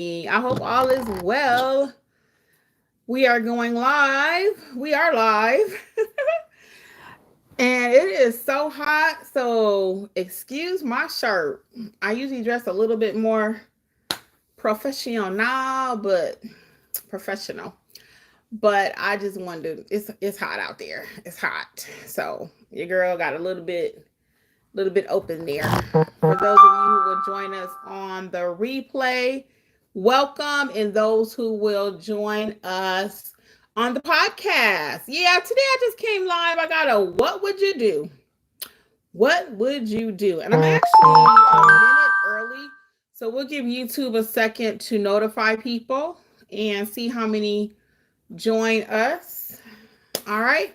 I hope all is well. We are going live. We are live. And it is so hot. So, excuse my shirt. I usually dress a little bit more professional, but professional. But I just wanted to, it's hot out there. It's hot. So, your girl got a little bit open there. For those of you who will join us on the replay, welcome. And those who will join us on the podcast. Yeah, today I just came live. I got a what would you do? What would you do? And I'm actually a minute early. So we'll give YouTube a second to notify people and see how many join us. All right.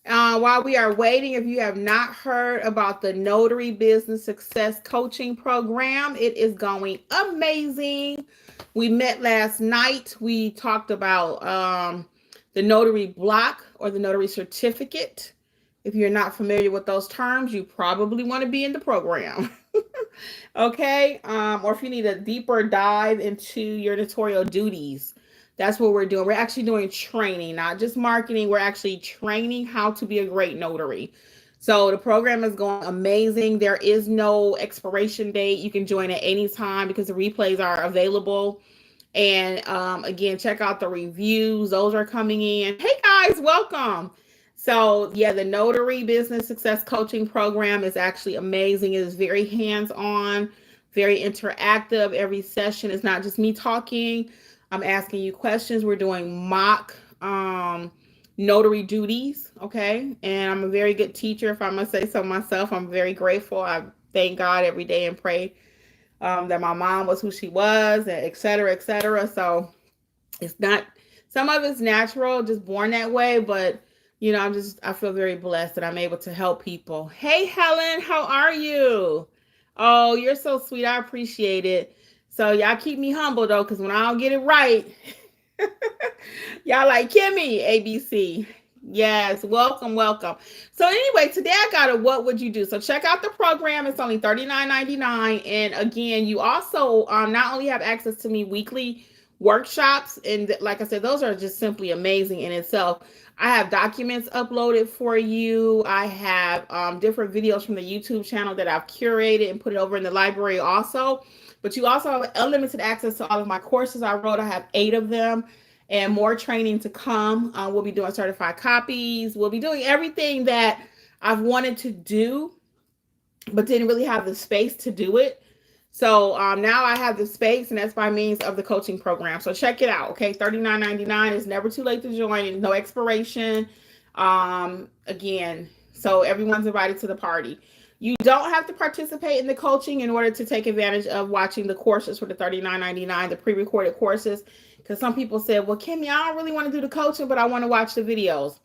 While we are waiting, if you have not heard about the Notary Business Success Coaching Program, it is going amazing. We met last night. We talked about the notary block or the notary certificate. If you're not familiar with those terms, you probably want to be in the program. Okay. Or if you need a deeper dive into your notarial duties, that's what we're doing. We're actually doing training, not just marketing. We're actually training how to be a great notary. So the program is going amazing. There is no expiration date. You can join at any time because the replays are available. And again, check out the reviews. Those are coming in. Hey guys, welcome. So yeah, the Notary Business Success Coaching Program is actually amazing. It is very hands-on, very interactive. Every session is not just me talking. I'm asking you questions. We're doing mock notary duties, okay? And I'm a very good teacher, if I must say so myself. I'm very grateful. I thank God every day and pray that my mom was who she was, and et cetera, et cetera. So it's not, some of it's natural, just born that way, but I feel very blessed that I'm able to help people. Hey, Helen, how are you? Oh, you're so sweet. I appreciate it. So y'all keep me humble though, because when I don't get it right, y'all like Kimmi, ABC. Yes, welcome, welcome. So anyway, today I got a what would you do? So check out the program. It's only $39.99. And again, you also not only have access to me weekly workshops, and like I said, those are just simply amazing in itself. I have documents uploaded for you. I have different videos from the YouTube channel that I've curated and put it over in the library also. But you also have unlimited access to all of my courses I wrote. I have 8 of them and more training to come. We'll be doing certified copies. We'll be doing everything that I've wanted to do, but didn't really have the space to do it. So now I have the space, and that's by means of the coaching program. So check it out, okay? $39.99 is never too late to join. No expiration. Again, so everyone's invited to the party. You don't have to participate in the coaching in order to take advantage of watching the courses for the $39.99, the pre-recorded courses. Because some people said, well, Kimmi, I don't really want to do the coaching, but I want to watch the videos.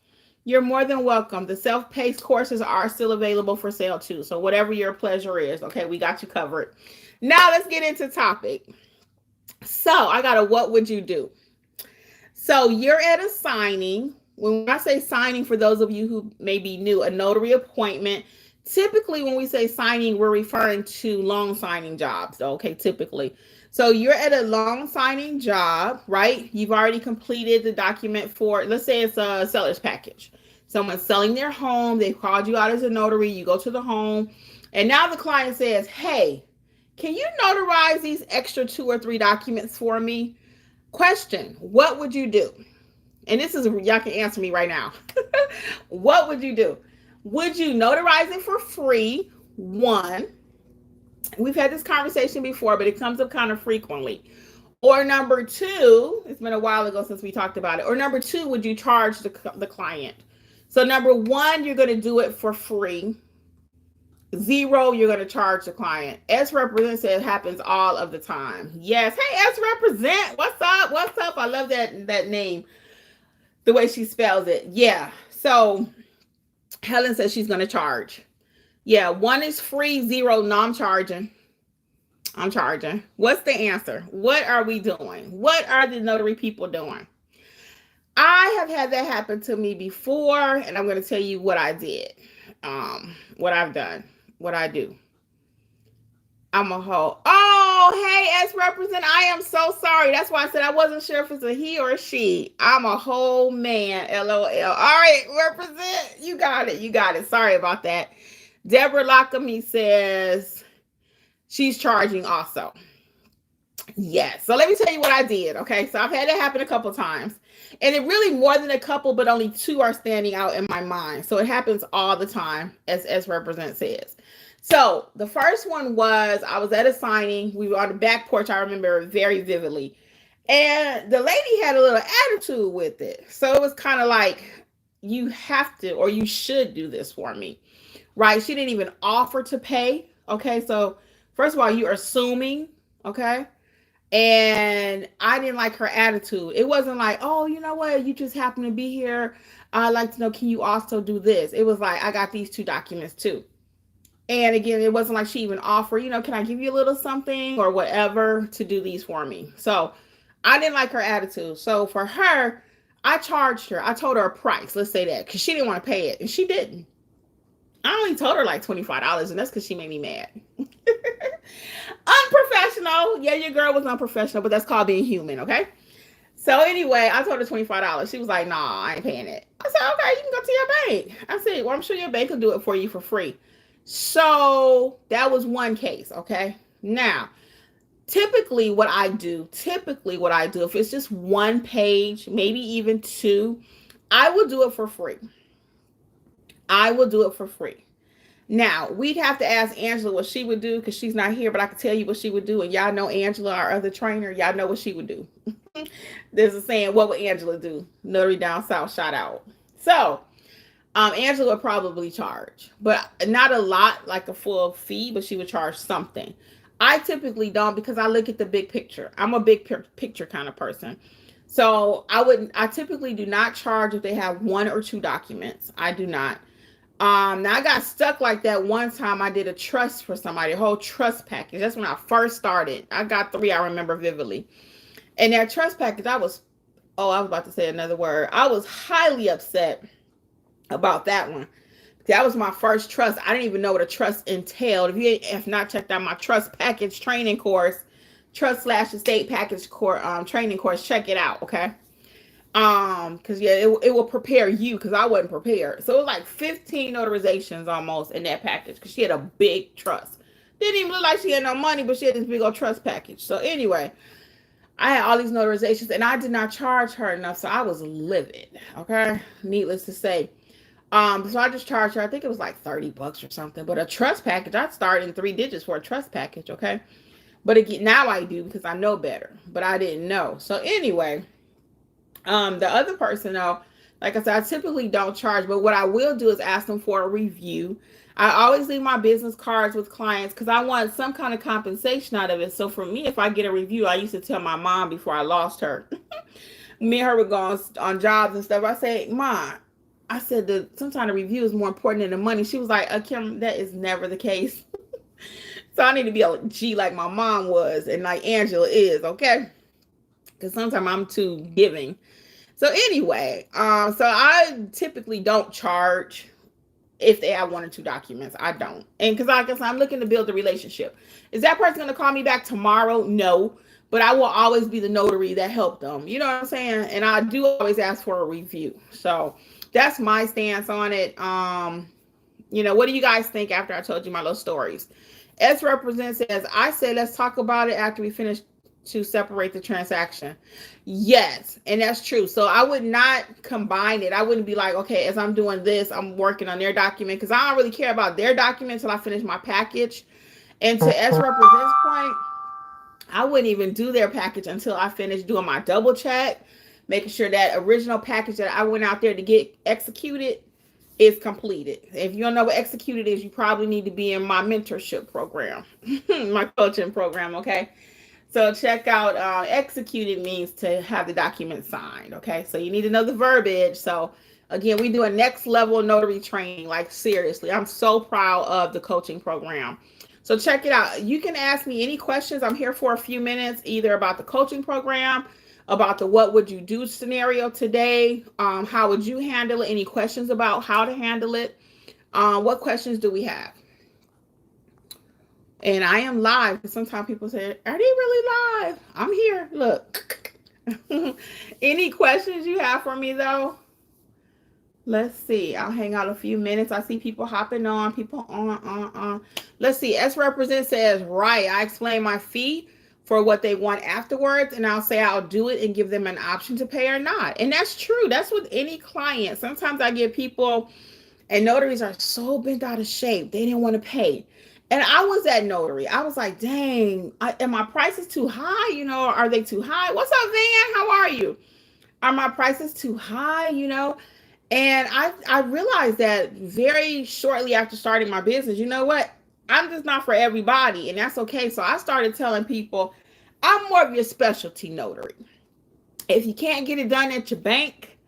You're more than welcome. The self-paced courses are still available for sale too. So whatever your pleasure is, okay, we got you covered. Now let's get into topic. So I got a what would you do? So you're at a signing. When I say signing, for those of you who may be new, a notary appointment. Typically, when we say signing, we're referring to loan signing jobs. Okay, typically. So you're at a loan signing job, right? You've already completed the document for, let's say it's a seller's package. Someone's selling their home. They've called you out as a notary. You go to the home. And now the client says, hey, can you notarize these extra 2 or 3 documents for me? Question, what would you do? And this is, y'all can answer me right now. What would you do? Would you notarize it for free? One, we've had this conversation before, but it comes up kind of frequently. Or number 2, it's been a while ago since we talked about it. Or number 2, would you charge the client? So number 1, you're going to do it for free. 0, you're going to charge the client. S represent says happens all of the time. Yes. Hey, S represent. What's up? What's up? I love that name. The way she spells it. Yeah. So Helen says she's going to charge. Yeah. 1 is free. 0, no, I'm charging. I'm charging. What's the answer? What are we doing? What are the notary people doing? I have had that happen to me before, and I'm going to tell you what I did. What I've done, what I do. I'm a hoe. Oh, hey, S represent. I am so sorry. That's why I said I wasn't sure if it's a he or a she. I'm a whole man. LOL. All right, represent. You got it. You got it. Sorry about that. Deborah Lockamy says she's charging also. Yes. So let me tell you what I did. Okay. So I've had it happen a couple times. And it really more than a couple, but only two are standing out in my mind. So it happens all the time, as Represent says. So the first one was I was at a signing. We were on the back porch. I remember very vividly. And the lady had a little attitude with it. So it was kind of like, you have to, or you should do this for me. Right. She didn't even offer to pay. Okay. So first of all, you're assuming. Okay. And I didn't like her attitude. It wasn't like, oh, you know what, you just happen to be here. I'd like to know, can you also do this? It was like, I got these two documents too. And again, it wasn't like she even offered, can I give you a little something or whatever to do these for me? So I didn't like her attitude. So for her, I charged her. I told her a price, let's say that, because she didn't want to pay it. And she didn't. I only told her like $25, and that's because she made me mad. Unprofessional. Yeah, your girl was unprofessional, but that's called being human, okay? So anyway, I told her $25. She was like, nah, I ain't paying it. I said, okay, you can go to your bank. I said, well, I'm sure your bank will do it for you for free. So that was one case, okay? Now, typically what I do, if it's just one page, maybe even two, I will do it for free. Now, we'd have to ask Angela what she would do because she's not here, but I can tell you what she would do. And y'all know Angela, our other trainer, y'all know what she would do. There's a saying, what would Angela do? Notary Down South, shout out. So, Angela would probably charge, but not a lot, like a full fee, but she would charge something. I typically don't because I look at the big picture. I'm a big picture kind of person. So I typically do not charge if they have one or two documents. I do not. Now I got stuck like that one time. I did a trust for somebody, a whole trust package. That's when I first started. I got 3, I remember vividly. And that trust package, I was about to say another word. I was highly upset about that one. That was my first trust. I didn't even know what a trust entailed. If you have not checked out my trust package training course, trust/estate package training course, check it out, okay? Because yeah, it will prepare you, because I wasn't prepared. So it was like 15 notarizations almost in that package, because she had a big trust. Didn't even look like she had no money, but she had this big old trust package. So anyway, I had all these notarizations and I did not charge her enough, so I was livid. Okay, needless to say. So I just charged her, I think it was like $30 or something. But a trust package, I'd start in 3 digits for a trust package, okay? But again, now I do because I know better. But I didn't know. So anyway, the other person though, like I said, I typically don't charge, but what I will do is ask them for a review. I always leave my business cards with clients because I want some kind of compensation out of it. So for me, if I get a review, I used to tell my mom before I lost her. Me and her would go on jobs and stuff. I say, Mom, I said that sometimes the review is more important than the money. She was like, Kim, that is never the case. So I need to be a G like my mom was and like Angela is, okay? Because sometimes I'm too giving. So anyway, so I typically don't charge if they have 1 or 2 documents. I don't. And because I guess I'm looking to build a relationship. Is that person going to call me back tomorrow? No. But I will always be the notary that helped them. You know what I'm saying? And I do always ask for a review. So that's my stance on it. What do you guys think after I told you my little stories? S represents says, I say let's talk about it after we finish to separate the transaction. Yes, and that's true. So I would not combine it. I wouldn't be like, okay, as I'm doing this, I'm working on their document, because I don't really care about their document until I finish my package. And to S represents point, I wouldn't even do their package until I finish doing my double check, making sure that original package that I went out there to get executed is completed. If you don't know what executed is, you probably need to be in my mentorship program, my coaching program, okay? So check out executed means to have the document signed, okay? So you need to know the verbiage. So again, we do a next level notary training, like seriously. I'm so proud of the coaching program. So check it out. You can ask me any questions. I'm here for a few minutes, either about the coaching program, about the what would you do scenario today, how would you handle it, any questions about how to handle it. What questions do we have? And I am live because sometimes people say, are they really live? I'm here. Look. Any questions you have for me though? Let's see. I'll hang out a few minutes. I see people hopping on, people on. Let's see. S represent says, right. I explain my fee for what they want afterwards, and I'll say I'll do it and give them an option to pay or not. And that's true. That's with any client. Sometimes I get people, and notaries are so bent out of shape. They didn't want to pay. And I was that notary. I was like, dang, and my prices too high? Are they too high? What's up, Van? How are you? Are my prices too high? And I realized that very shortly after starting my business, you know what? I'm just not for everybody, and that's okay. So I started telling people, I'm more of your specialty notary. If you can't get it done at your bank,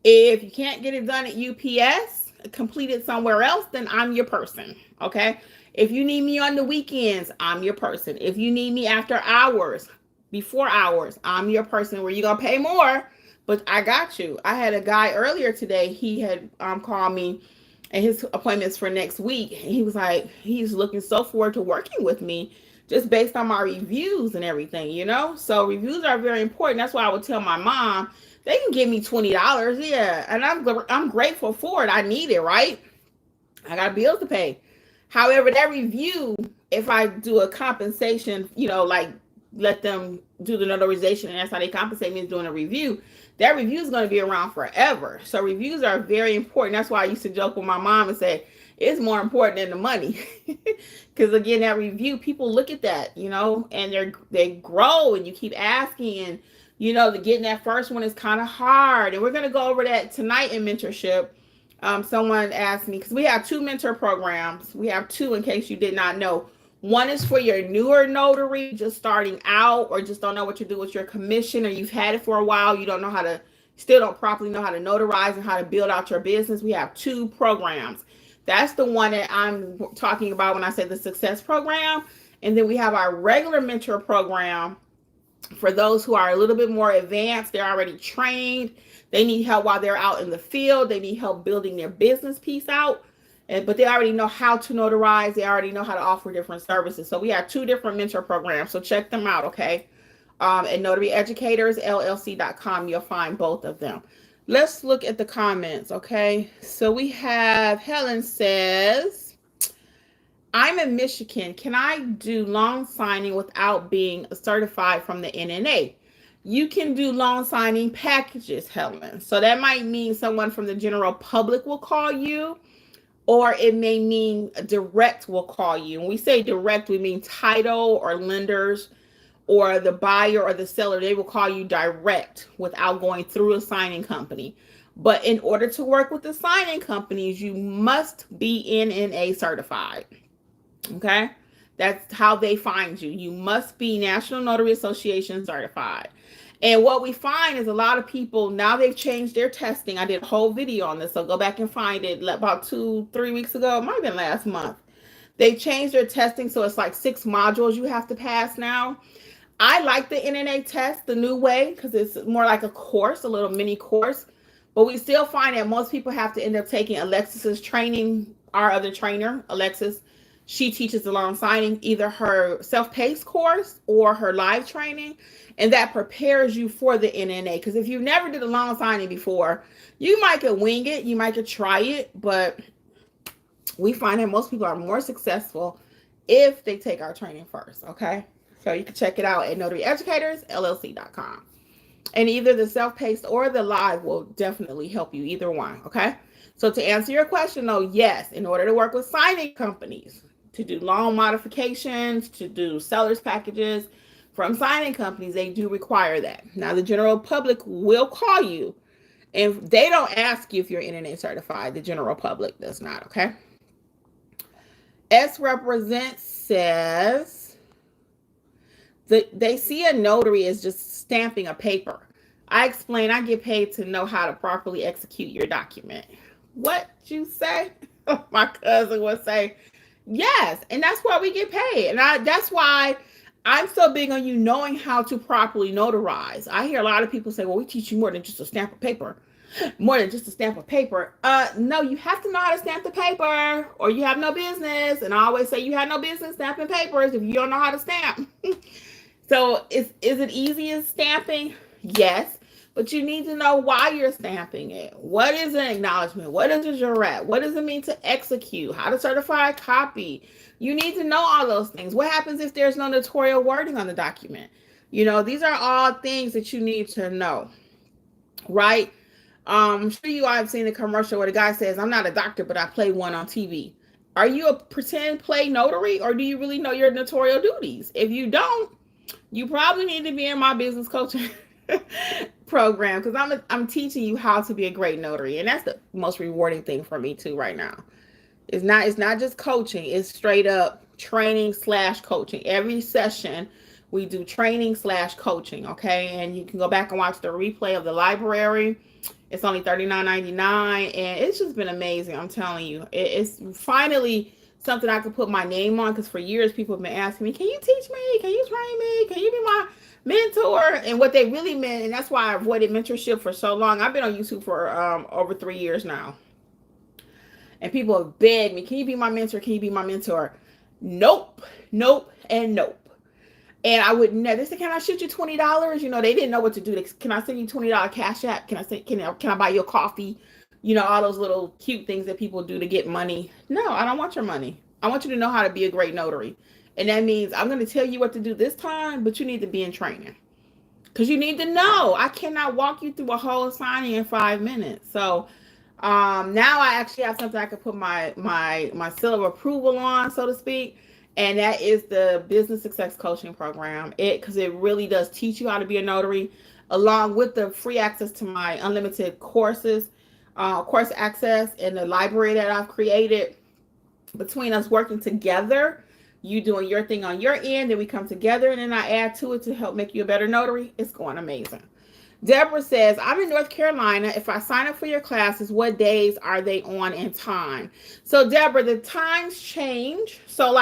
if you can't get it done at UPS, complete it somewhere else, then I'm your person. Okay. If you need me on the weekends, I'm your person. If you need me after hours, before hours, I'm your person where you're going to pay more, but I got you. I had a guy earlier today. He had called me, and his appointment's for next week. And he was like, he's looking so forward to working with me just based on my reviews and everything. So reviews are very important. That's why I would tell my mom, they can give me $20. Yeah. And I'm grateful for it. I need it, right? I got bills to pay. However, that review, if I do a compensation, like let them do the notarization and that's how they compensate me is doing a review, that review is going to be around forever. So reviews are very important. That's why I used to joke with my mom and say, it's more important than the money. Because again, that review, people look at that, and they grow and you keep asking, and getting that first one is kind of hard. And we're going to go over that tonight in mentorship. Someone asked me, because we have 2 mentor programs. We have 2 in case you did not know. One is for your newer notary, just starting out or just don't know what to do with your commission, or you've had it for a while, you still don't properly know how to notarize and how to build out your business. We have 2 programs. That's the one that I'm talking about when I say the success program. And then we have our regular mentor program for those who are a little bit more advanced. They're already trained. They need help while they're out in the field. They need help building their business piece out. But they already know how to notarize. They already know how to offer different services. So we have 2 different mentor programs. So check them out, okay? At notaryeducatorsllc.com, you'll find both of them. Let's look at the comments, okay? So we have Helen says, I'm in Michigan. Can I do loan signing without being certified from the NNA? You can do loan signing packages, Helen. So that might mean someone from the general public will call you, or it may mean direct will call you. When we say direct, we mean title or lenders or the buyer or the seller. They will call you direct without going through a signing company. But in order to work with the signing companies, you must be NNA certified. Okay? That's how they find you. You must be National Notary Association certified. And what we find is a lot of people, now they've changed their testing. I did a whole video on this, so go back and find it about 2-3 weeks ago. It might have been last month. They changed their testing, so it's like 6 modules you have to pass now. I like the NNA test the new way because it's more like a course, a little mini course. But we still find that most people have to end up taking Alexis's training, our other trainer, Alexis. She teaches the loan signing, either her self-paced course or her live training, and that prepares you for the NNA. Because if you've never did a loan signing before, you might could wing it, you might could try it, but we find that most people are more successful if they take our training first, okay? So you can check it out at notaryeducatorsllc.com. And either the self-paced or the live will definitely help you, either one, okay? So to answer your question, though, yes, in order to work with signing companies, to do loan modifications, to do sellers packages from signing companies, they do require that. Now, the general public will call you, and they don't ask you if you're NNA certified. The general public does not, okay? S represent says they see a notary as just stamping a paper. I explain I get paid to know how to properly execute your document. What you say? My cousin would say, yes, and that's why we get paid. And that's why I'm so big on you knowing how to properly notarize. I hear a lot of people say, well, we teach you more than just a stamp of paper. More than just a stamp of paper. No, you have to know how to stamp the paper or you have no business. And I always say you have no business stamping papers if you don't know how to stamp. So is it easy as stamping? Yes. But you need to know why you're stamping it. What is an acknowledgement? What is a jurat? What does it mean to execute? How to certify a copy? You need to know all those things. What happens if there's no notarial wording on the document? These are all things that you need to know, right? I'm sure you all have seen the commercial where the guy says, "I'm not a doctor, but I play one on TV." Are you a pretend play notary, or do you really know your notarial duties? If you don't, you probably need to be in my business coaching program, because I'm teaching you how to be a great notary, and that's the most rewarding thing for me too right now. It's not just coaching, it's straight up training slash coaching. Every session we do training slash coaching, okay? And you can go back and watch the replay of the library. It's only $39.99, and it's just been amazing. I'm telling you, it's finally something I could put my name on, because for years people have been asking me, "Can you teach me? Can you train me? Can you be my mentor?" And what they really meant, and that's why I avoided mentorship for so long. I've been on YouTube for over 3 years now. And people have begged me, "Can you be my mentor? Can you be my mentor?" Nope, nope, and nope. And I would never. They said, "Can I shoot you $20?" They didn't know what to do. Can I send you $20 cash app? Can I buy you a coffee? All those little cute things that people do to get money. No, I don't want your money. I want you to know how to be a great notary. And that means I'm going to tell you what to do this time, but you need to be in training. Because you need to know. I cannot walk you through a whole signing in 5 minutes. So now I actually have something I can put my seal of approval on, so to speak. And that is the Business Success Coaching Program. Because it really does teach you how to be a notary, along with the free access to my unlimited courses, course access, and the library that I've created. Between us working together, you doing your thing on your end, and we come together, and then I add to it to help make you a better notary. It's going amazing. Deborah says, "I'm in North Carolina. If I sign up for your classes, what days are they on in time?" So Deborah, the times change. So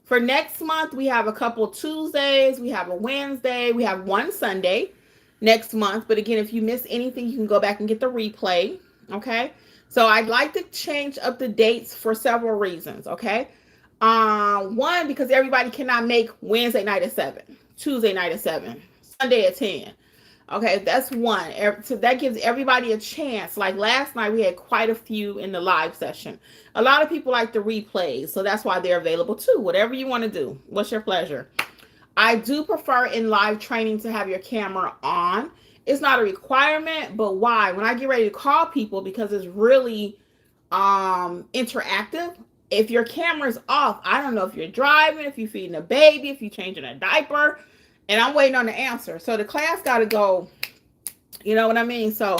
for next month, we have a couple Tuesdays, we have a Wednesday, we have one Sunday next month. But again, if you miss anything, you can go back and get the replay. Okay. So I'd like to change up the dates for several reasons. Okay. One, because everybody cannot make Wednesday night at 7, Tuesday night at 7, Sunday at 10. Okay, that's one. So that gives everybody a chance. Like last night, we had quite a few in the live session. A lot of people like the replays, so that's why they're available too. Whatever you want to do, what's your pleasure? I do prefer in live training to have your camera on. It's not a requirement, but why? When I get ready to call people, because it's really interactive, if your camera's off, I don't know if you're driving, if you're feeding a baby, if you're changing a diaper, and I'm waiting on the answer. So the class got to go, you know what I mean? So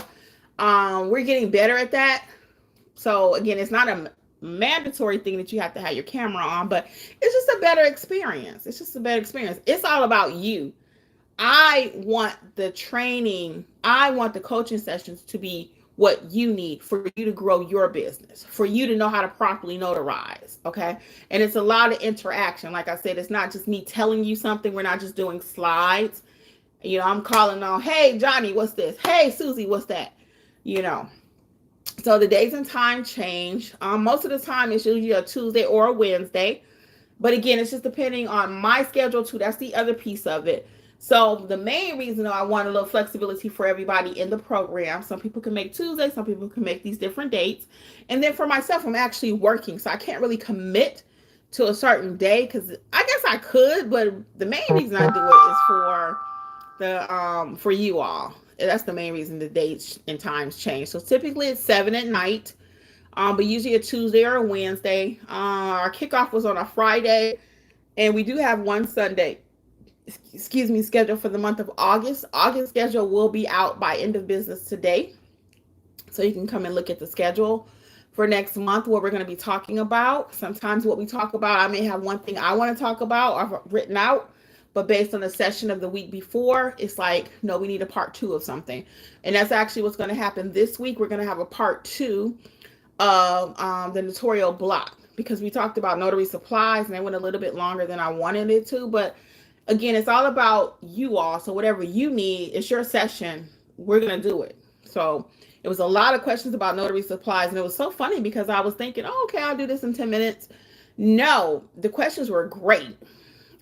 we're getting better at that. So again, it's not a mandatory thing that you have to have your camera on, but it's just a better experience. It's just a better experience. It's all about you. I want the training, I want the coaching sessions to be what you need for you to grow your business, for you to know how to properly notarize, okay? And it's a lot of interaction. Like I said, it's not just me telling you something. We're not just doing slides. I'm calling on, "Hey, Johnny, what's this? Hey, Susie, what's that?" So the days and time change. Most of the time, it's usually a Tuesday or a Wednesday. But again, it's just depending on my schedule too. That's the other piece of it. So the main reason, though, I want a little flexibility for everybody in the program. Some people can make Tuesday, some people can make these different dates. And then for myself, I'm actually working, so I can't really commit to a certain day, because I guess I could, but the main reason I do it is for you all. That's the main reason the dates and times change. So typically it's 7 at night, but usually a Tuesday or a Wednesday. Our kickoff was on a Friday, and we do have one Sunday scheduled for the month of August. August schedule will be out by end of business today. So you can come and look at the schedule for next month, what we're going to be talking about. Sometimes what we talk about, I may have one thing I want to talk about or written out, but based on the session of the week before, it's like, no, we need a part 2 of something. And that's actually what's going to happen this week. We're going to have a part 2 of the notarial block, because we talked about notary supplies and they went a little bit longer than I wanted it to. But again, it's all about you all. So whatever you need, it's your session. We're going to do it. So it was a lot of questions about notary supplies. And it was so funny because I was thinking, oh, okay, I'll do this in 10 minutes. No, the questions were great,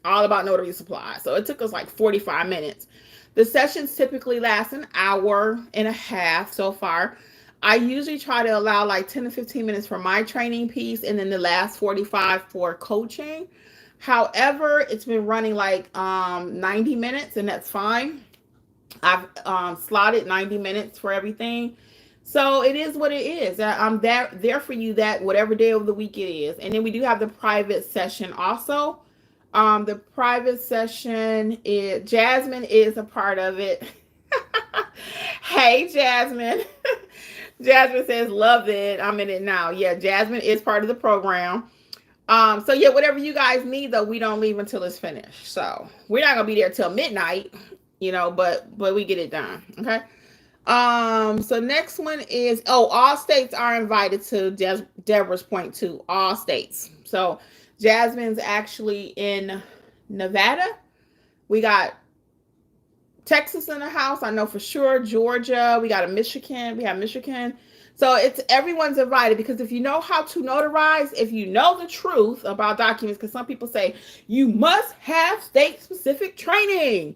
all about notary supplies. So it took us like 45 minutes. The sessions typically last an hour and a half so far. I usually try to allow like 10 to 15 minutes for my training piece and then the last 45 for coaching. However, it's been running like 90 minutes and that's fine. I've slotted 90 minutes for everything. So it is what it is. I'm there for you that whatever day of the week it is. And then we do have the private session also. The private session is Jasmine is a part of it. Hey, Jasmine. Jasmine says, love it. I'm in it now. Yeah, Jasmine is part of the program. So yeah, whatever you guys need though, we don't leave until it's finished. So we're not gonna be there till midnight, but we get it done. Okay. So next one is, all states are invited to Deborah's point too. All states. So Jasmine's actually in Nevada. We got Texas in the house. I know for sure. Georgia. We got Michigan. We have Michigan. So it's everyone's invited because if you know how to notarize, if you know the truth about documents, because some people say you must have state-specific training.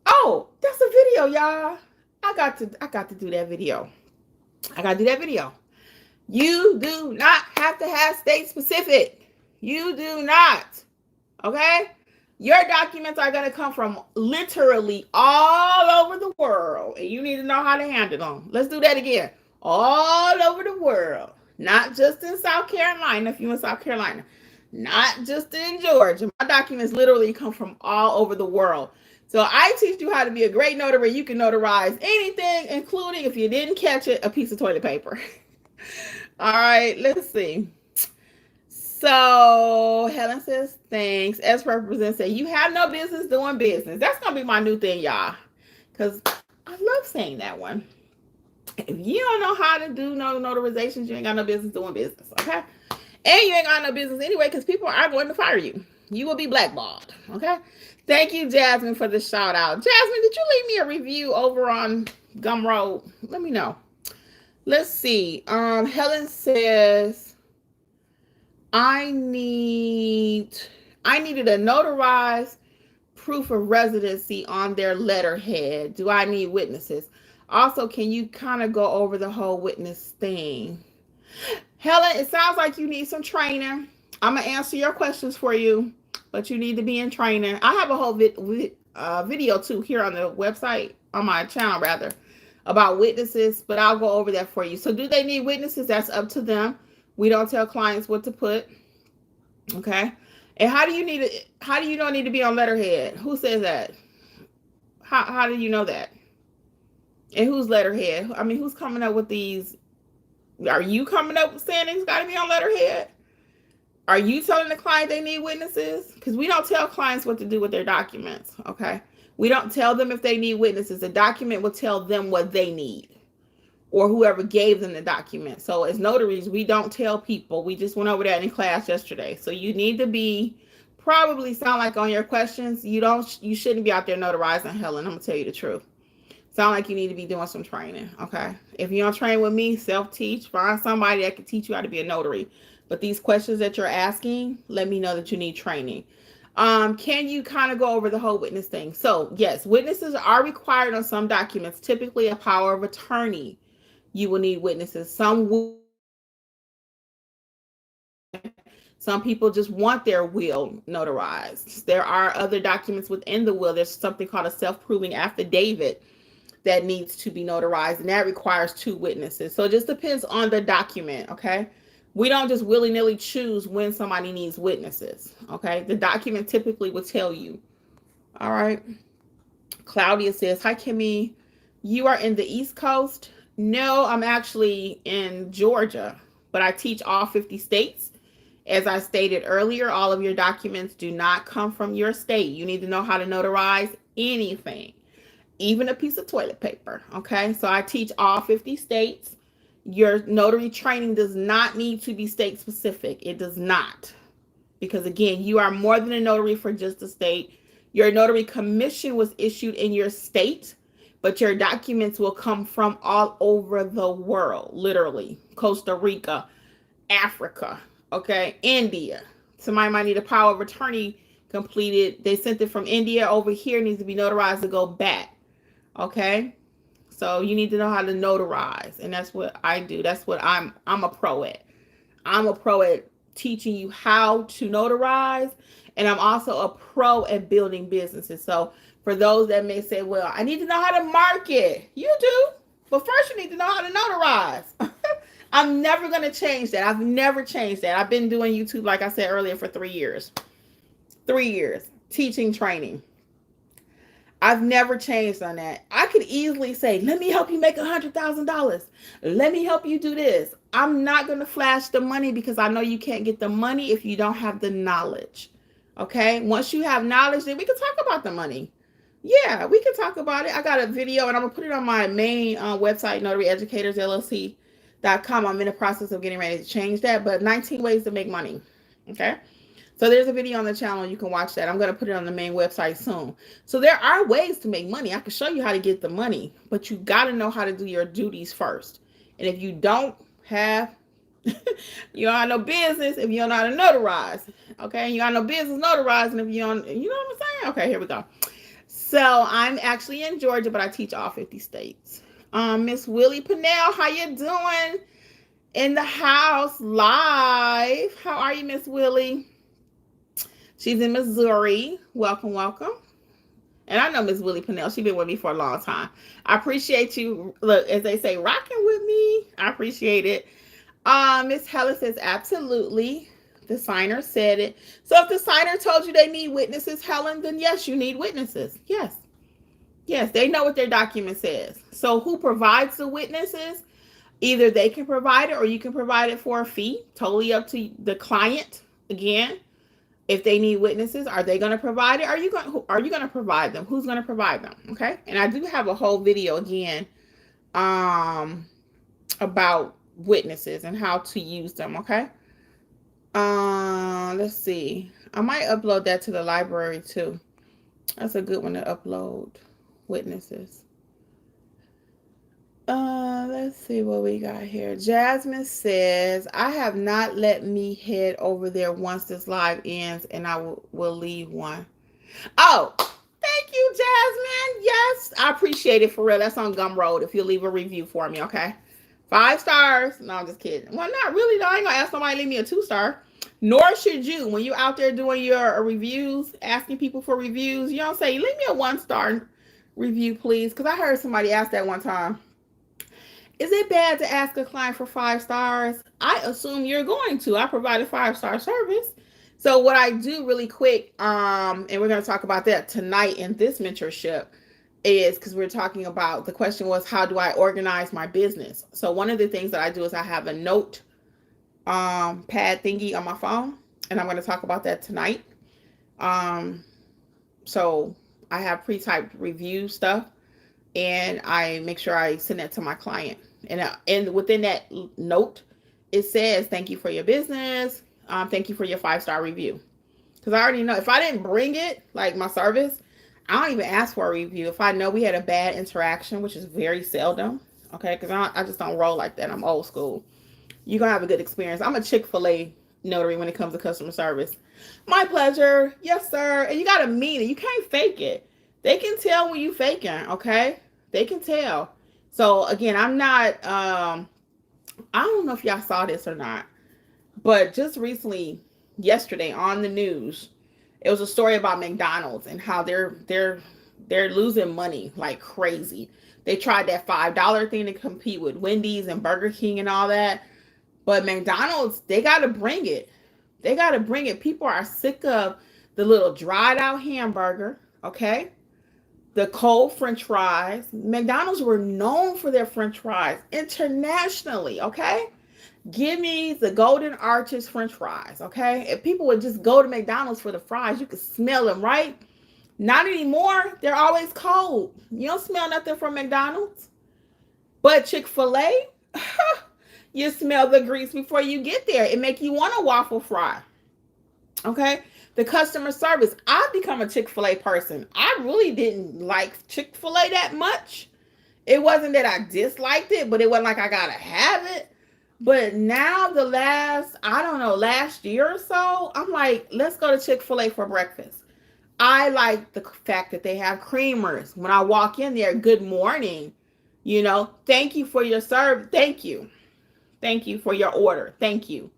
Oh, that's a video, y'all. I got to do that video. I got to do that video. You do not have to have state-specific. You do not. Okay? Your documents are going to come from literally all over the world, and you need to know how to handle them. Let's do that again. All over the world, not just in South Carolina, if you're in South Carolina, not just in Georgia. My documents literally come from all over the world. So I teach you how to be a great notary. You can notarize anything, including, if you didn't catch it, a piece of toilet paper. All right, let's see. So Helen says, thanks. S represents say, you have no business doing business. That's going to be my new thing, y'all, because I love saying that one. If you don't know how to do no notarizations, you ain't got no business doing business, okay? And you ain't got no business anyway because people are going to fire you. You will be blackballed, okay? Thank you, Jasmine, for the shout out. Jasmine, did you leave me a review over on Gumroad? Let me know. Let's see. Helen says, I needed a notarized proof of residency on their letterhead. Do I need witnesses? Also, can you kind of go over the whole witness thing? Helen, it sounds like you need some training. I'm going to answer your questions for you, but you need to be in training. I have a whole video too here on the website, on my channel rather, about witnesses, but I'll go over that for you. So do they need witnesses? That's up to them. We don't tell clients what to put. Okay. And how do you don't need to be on letterhead? Who says that? How do you know that? And who's letterhead? I mean, who's coming up with these? Are you coming up with saying it's got to be on letterhead? Are you telling the client they need witnesses? Because we don't tell clients what to do with their documents, okay? We don't tell them if they need witnesses. The document will tell them what they need or whoever gave them the document. So as notaries, we don't tell people. We just went over that in class yesterday. So you need to probably sound like on your questions, you shouldn't be out there notarizing, Helen. I'm going to tell you the truth. Sound like you need to be doing some training, okay? If you don't train with me, self-teach. Find somebody that can teach you how to be a notary. But these questions that you're asking, let me know that you need training. Can you kind of go over the whole witness thing? So, yes, witnesses are required on some documents. Typically, a power of attorney, you will need witnesses. Some people just want their will notarized. There are other documents within the will. There's something called a self-proving affidavit that needs to be notarized, and that requires 2 witnesses. So it just depends on the document, okay? We don't just willy-nilly choose when somebody needs witnesses, okay? The document typically will tell you. All right. Claudia says, hi, Kimmi. You are in the East Coast? No, I'm actually in Georgia, but I teach all 50 states. As I stated earlier, all of your documents do not come from your state. You need to know how to notarize anything, even a piece of toilet paper, okay? So I teach all 50 states. Your notary training does not need to be state specific. It does not. Because again, you are more than a notary for just a state. Your notary commission was issued in your state, but your documents will come from all over the world, literally. Costa Rica, Africa, okay, India. Somebody might need a power of attorney completed. They sent it from India over here, needs to be notarized to go back. Okay. So you need to know how to notarize. And that's what I do. That's what I'm a pro at. I'm a pro at teaching you how to notarize. And I'm also a pro at building businesses. So for those that may say, well, I need to know how to market. You do. But first you need to know how to notarize. I'm never going to change that. I've never changed that. I've been doing YouTube, like I said earlier, for 3 years. 3 years. Teaching, training. I've never changed on that. I could easily say, let me help you make $100,000. Let me help you do this. I'm not going to flash the money because I know you can't get the money if you don't have the knowledge. Okay? Once you have knowledge, then we can talk about the money. Yeah, we can talk about it. I got a video and I'm going to put it on my main website, notaryeducatorsllc.com. I'm in the process of getting ready to change that, but 19 ways to make money. Okay? So there's a video on the channel. You can watch that. I'm going to put it on the main website soon. So there are ways to make money. I can show you how to get the money, but you got to know how to do your duties first. And if you don't have, you don't have no business if you don't know how to notarize. Okay. You got no business notarizing if you don't, you know what I'm saying? Okay, here we go. So I'm actually in Georgia, but I teach all 50 states. Miss Willie Pinnell, how you doing? In the house live. How are you, Miss Willie? She's in Missouri. Welcome, welcome. And I know Miss Willie Pinnell. She's been with me for a long time. I appreciate you. Look, as they say, rocking with me. I appreciate it. Miss Helen says, absolutely. The signer said it. So if the signer told you they need witnesses, Helen, then yes, you need witnesses. Yes. Yes, they know what their document says. So who provides the witnesses? Either they can provide it or you can provide it for a fee. Totally up to the client. Again, if they need witnesses, are they going to provide it? Are you going to provide them? Who's going to provide them? Okay. And I do have a whole video again about witnesses and how to use them. Okay. Let's see. I might upload that to the library too. That's a good one to upload, witnesses. Let's see what we got here. Jasmine says, I have not let me head over there once this live ends and I will leave one. Oh, thank you, Jasmine. Yes, I appreciate it for real. That's on Gumroad if you leave a review for me, okay? 5 stars. No, I'm just kidding. Well, not really, though. I ain't gonna ask somebody to leave me a 2-star. Nor should you. When you're out there doing your reviews, asking people for reviews, you don't say, leave me a 1-star review, please. Because I heard somebody ask that one time. Is it bad to ask a client for 5 stars? I assume you're going to. I provide a 5-star service. So what I do really quick, and we're going to talk about that tonight in this mentorship, is because we're talking about, the question was, how do I organize my business? So one of the things that I do is I have a note pad thingy on my phone, and I'm going to talk about that tonight. So I have pre-typed review stuff, and I make sure I send that to my client. And within that note, it says, thank you for your business. Thank you for your 5-star review. Because I already know if I didn't bring it, like my service, I don't even ask for a review. If I know we had a bad interaction, which is very seldom, okay, because I just don't roll like that. I'm old school. You're going to have a good experience. I'm a Chick-fil-A notary when it comes to customer service. My pleasure. Yes, sir. And you got to mean it. You can't fake it. They can tell when you faking, okay? They can tell. So, again, I'm not, I don't know if y'all saw this or not, but just recently, yesterday on the news, it was a story about McDonald's and how they're losing money like crazy. They tried that $5 thing to compete with Wendy's and Burger King and all that. But McDonald's, they got to bring it. They got to bring it. People are sick of the little dried out hamburger, okay? The cold French fries. McDonald's were known for their French fries internationally, okay? Give me the Golden Arches French fries, okay? If people would just go to McDonald's for the fries, you could smell them, right? Not anymore. They're always cold. You don't smell nothing from McDonald's. But Chick-fil-A, you smell the grease before you get there. It make you want a waffle fry, okay? The customer service. I've become a Chick-fil-A person. I really didn't like Chick-fil-A that much It wasn't that I disliked it, but it wasn't like I gotta have it. But now last year or so, I'm like, let's go to Chick-fil-A for breakfast. I like the fact that they have creamers. When I walk in there, good morning. Thank you for your serve. Thank you. Thank you for your order. Thank you.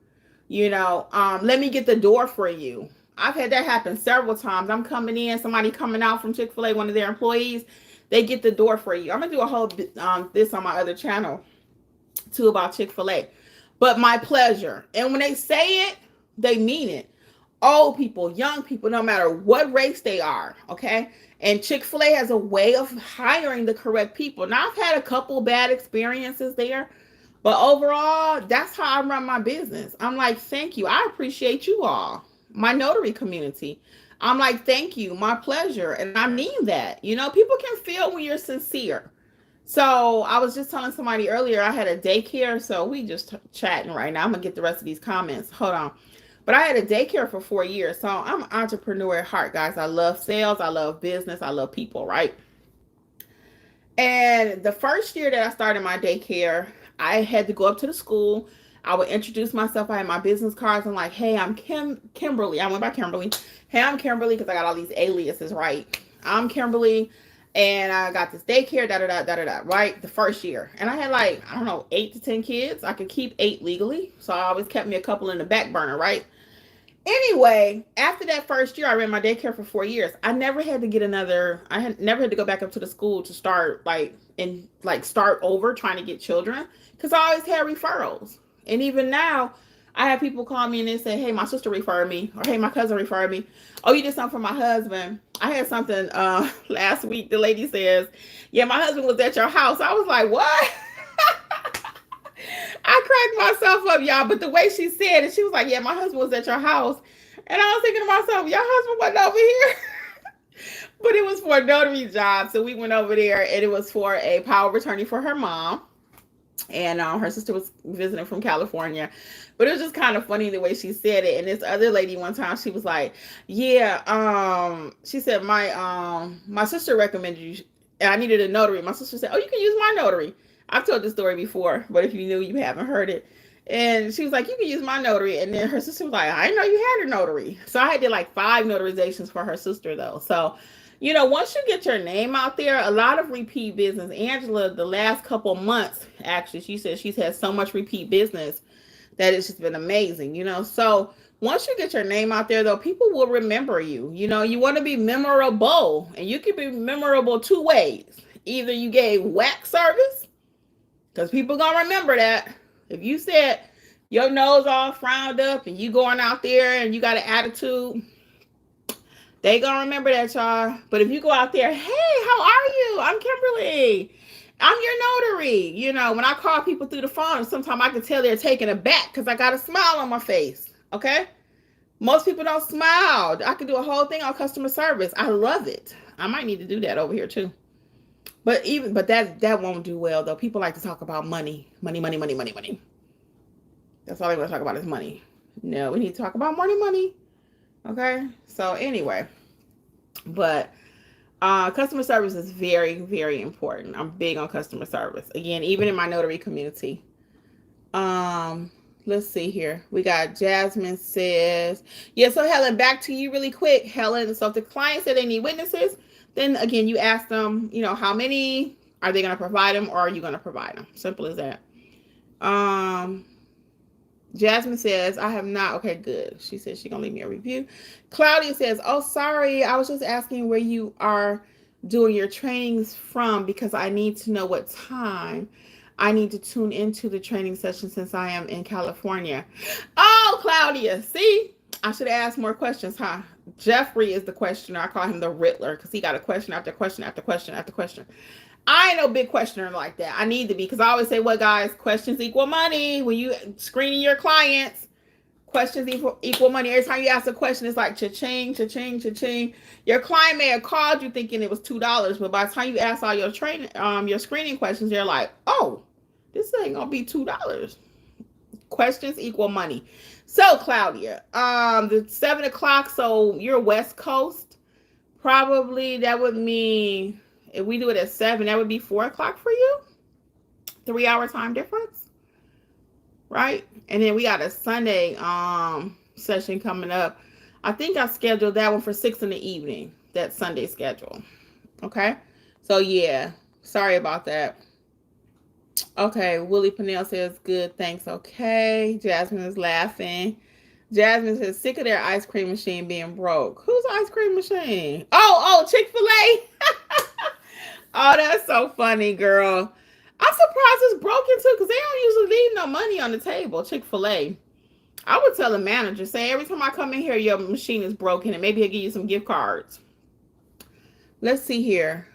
Let me get the door for you. I've had that happen several times. I'm coming in, somebody coming out from Chick-fil-A, one of their employees, they get the door for you. I'm gonna do a whole this on my other channel too about Chick-fil-A. But my pleasure. And when they say it, they mean it. Old people, young people, no matter what race they are, okay? And Chick-fil-A has a way of hiring the correct people. Now, I've had a couple bad experiences there, but overall, that's how I run my business. I'm like, thank you. I appreciate you all, my notary community. I'm like, thank you, my pleasure. And I mean that. People can feel when you're sincere. So I was just telling somebody earlier, I had a daycare. So we just chatting right now. I'm going to get the rest of these comments. Hold on. But I had a daycare for 4 years. So I'm an entrepreneur at heart, guys. I love sales. I love business. I love people, right? And the first year that I started my daycare, I had to go up to the school. I would introduce myself. I had my business cards. I'm like, hey, I'm Kimberly. I went by Kimberly. Hey, I'm Kimberly, because I got all these aliases, right? I'm Kimberly, and I got this daycare, right? The first year. And I had 8 to 10 kids. I could keep 8 legally. So I always kept me a couple in the back burner, right? Anyway, after that first year, I ran my daycare for 4 years. I never had to get I had never had to go back up to the school to start start over trying to get children, because I always had referrals. And even now, I have people call me and they say, hey, my sister referred me, or hey, my cousin referred me. Oh, you did something for my husband. I had something last week. The lady says, yeah, my husband was at your house. I was like, what? I cracked myself up, y'all. But the way she said it, she was like, yeah, my husband was at your house. And I was thinking to myself, your husband wasn't over here. But it was for a notary job. So we went over there, and it was for a power of attorney for her mom. And her sister was visiting from California. But it was just kind of funny the way she said it. And this other lady one time, she was like, yeah, she said, my sister recommended you, and I needed a notary. My sister said, oh, you can use my notary. I've told this story before, but if you knew, you haven't heard it. And she was like, you can use my notary. And then her sister was like, I didn't know you had a notary. So I did 5 notarizations for her sister, though. So, once you get your name out there, a lot of repeat business. Angela, the last couple months, actually, she said she's had so much repeat business that it's just been amazing, So once you get your name out there, though, people will remember you. You want to be memorable, and you can be memorable 2 ways. Either you gave whack service, because people going to remember that. If you said your nose all frowned up and you going out there and you got an attitude, they going to remember that, y'all. But if you go out there, hey, how are you? I'm Kimberly. I'm your notary. When I call people through the phone, sometimes I can tell they're taken aback because I got a smile on my face. Okay? Most people don't smile. I could do a whole thing on customer service. I love it. I might need to do that over here too. But that won't do well, though. People like to talk about money. Money. That's all they want to talk about is money. No, we need to talk about money. Okay? So anyway, but customer service is very, very important. I'm big on customer service. Again, even in my notary community. Let's see here. We got Jasmine says, yeah, so Helen, back to you really quick. Helen, so if the client said they need witnesses, then again, you ask them, how many are they going to provide them, or are you going to provide them? Simple as that. Jasmine says, I have not. Okay, good. She says she's going to leave me a review. Claudia says, oh, sorry. I was just asking where you are doing your trainings from, because I need to know what time I need to tune into the training session since I am in California. Oh, Claudia, see? I should have asked more questions, huh? Jeffrey is the questioner. I call him the Riddler because he got a question after question after question after question. I ain't no big questioner like that. I need to be, because I always say, well, guys, questions equal money. When you screening your clients, questions equal money. Every time you ask a question, it's like cha-ching, cha-ching, cha-ching. Your client may have called you thinking it was $2, but by the time you ask all your your screening questions, they're like, oh, this ain't gonna be $2. Questions equal money. So Claudia, the 7 o'clock. So you're West Coast. Probably that would mean If we do it at 7, that would be 4 o'clock for you. 3-hour time difference, right? And then we got a Sunday session coming up. I think I scheduled that one for 6 in the evening. That Sunday schedule. Okay. So yeah, sorry about that. Okay, Willie Pennell says good, thanks. Okay, Jasmine is laughing. Jasmine says sick of their ice cream machine being broke. Whose ice cream machine? Oh, Chick-fil-A. Oh, that's so funny, girl. I'm surprised it's broken too, because they don't usually leave no money on the table. Chick-fil-A. I would tell the manager, say every time I come in here, your machine is broken, and maybe he'll give you some gift cards. Let's see here.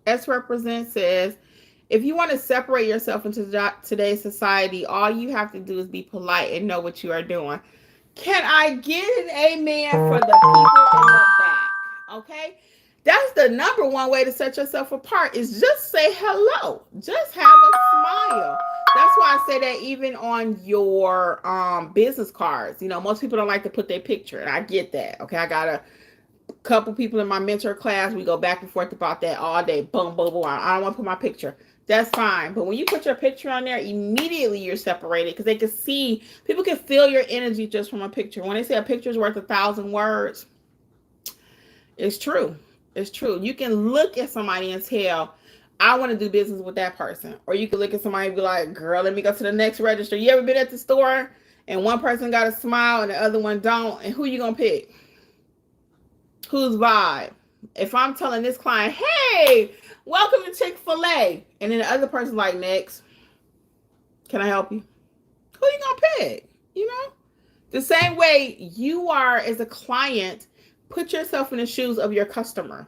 S Represent says, if you want to separate yourself into today's society, all you have to do is be polite and know what you are doing. Can I get an amen for the people in the back? Okay? That's the number one way to set yourself apart, is just say hello. Just have a smile. That's why I say that even on your business cards. You know, most people don't like to put their picture, and I get that. Okay, I got a couple people in my mentor class. We go back and forth about that all day. Boom, boom, boom. I don't want to put my picture. That's fine. But when you put your picture on there, immediately you're separated, because they can see, people can feel your energy just from a picture. When they say a picture is worth 1,000 words, it's true. It's true. You can look at somebody and tell, I want to do business with that person. Or you can look at somebody and be like, girl, let me go to the next register. You ever been at the store and one person got a smile and the other one don't? And who you going to pick? Whose vibe? If I'm telling this client, hey, welcome to Chick-fil-A, and then the other person's like, next, can I help you? Who you gonna pick? You know? The same way you are as a client, put yourself in the shoes of your customer.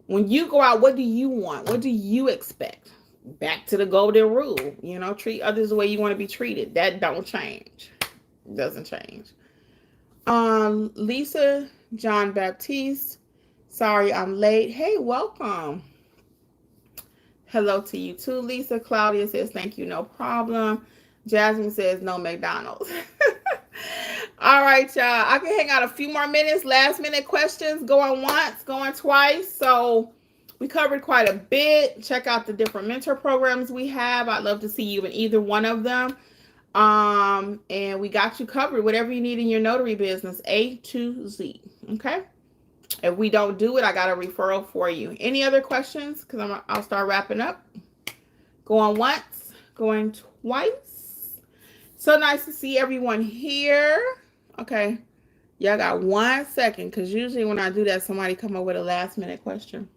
When you go out, what do you want? What do you expect? Back to the golden rule, you know, treat others the way you want to be treated. That don't change. It doesn't change. Lisa John Baptiste, sorry I'm late. Hey, welcome. Hello to you too, Lisa. Claudia says thank you, no problem. Jasmine says no McDonald's. All right, y'all. I can hang out a few more minutes. Last minute questions, going once, going twice. So we covered quite a bit. Check out the different mentor programs we have. I'd love to see you in either one of them. And we got you covered, whatever you need in your notary business, A to Z. Okay. If we don't do it, I got a referral for you. Any other questions? Because I'll start wrapping up. Going once, going twice. So nice to see everyone here. Okay. Y'all got 1 second, because usually when I do that, somebody come up with a last minute question.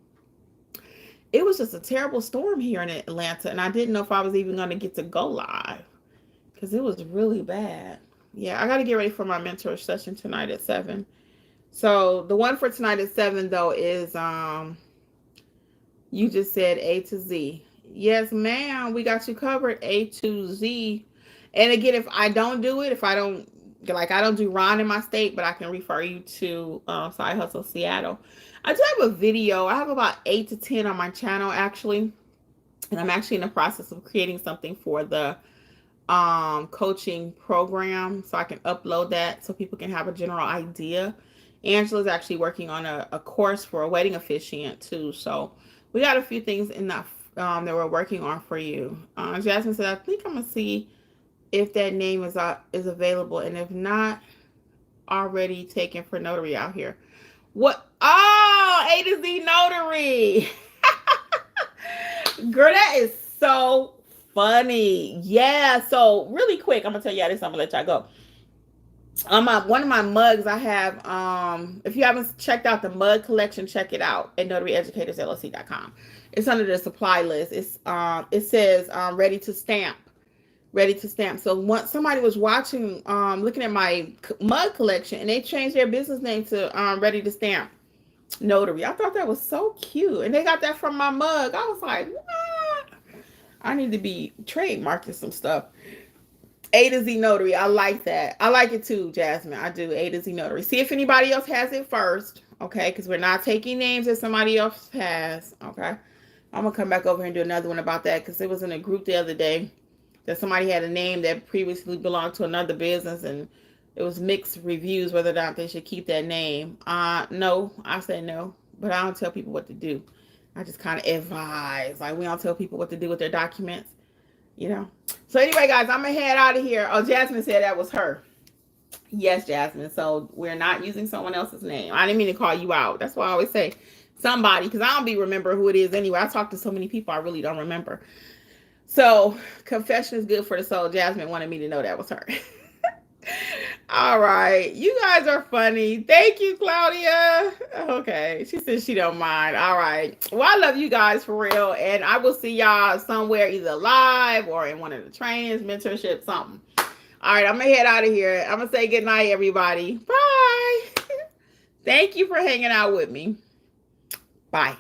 It was just a terrible storm here in Atlanta, and I didn't know if I was even going to get to go live, because it was really bad. Yeah, I got to get ready for my mentor session tonight at 7. So the one for tonight at 7, though, is you just said A to Z. Yes, ma'am. We got you covered, A to Z. And again, if I don't do it, I don't do Ron in my state, but I can refer you to Side Hustle Seattle. I do have a video. I have about 8 to 10 on my channel, actually. And I'm actually in the process of creating something for the coaching program, so I can upload that so people can have a general idea. Angela's actually working on a course for a wedding officiant too. So we got a few things in that we're working on for you. Jasmine said, I think I'm gonna see if that name is available, and if not, already taken for notary out here. What? Oh, A to Z Notary. Girl, that is so funny. Yeah. So really quick, I'm gonna tell y'all this. I'm gonna let y'all go. One of my mugs I have, if you haven't checked out the mug collection, check it out at notaryeducatorsllc.com. It's under the supply list. It says ready to stamp. So once somebody was watching, looking at my mug collection, and they changed their business name to Ready to Stamp Notary. I thought that was so cute, and they got that from my mug. I was like, what? I need to be trademarking some stuff. A to Z Notary. I like that. I like it too, Jasmine. I do. A to Z Notary. See if anybody else has it first, okay? Because we're not taking names that somebody else has, okay? I'm going to come back over here and do another one about that, because it was in a group the other day that somebody had a name that previously belonged to another business, and it was mixed reviews whether or not they should keep that name. No, I said no, but I don't tell people what to do. I just kind of advise. Like, we don't tell people what to do with their documents, you know. So anyway, guys, I'm going to head out of here. Oh, Jasmine said that was her. Yes, Jasmine. So we're not using someone else's name. I didn't mean to call you out. That's why I always say somebody, because I don't remember who it is anyway. I talk to so many people, I really don't remember. So confession is good for the soul. Jasmine wanted me to know that was her. All right. You guys are funny. Thank you, Claudia. Okay. She says she don't mind. All right. Well, I love you guys for real. And I will see y'all somewhere, either live or in one of the trainings, mentorship, something. All right. I'm going to head out of here. I'm going to say good night, everybody. Bye. Thank you for hanging out with me. Bye.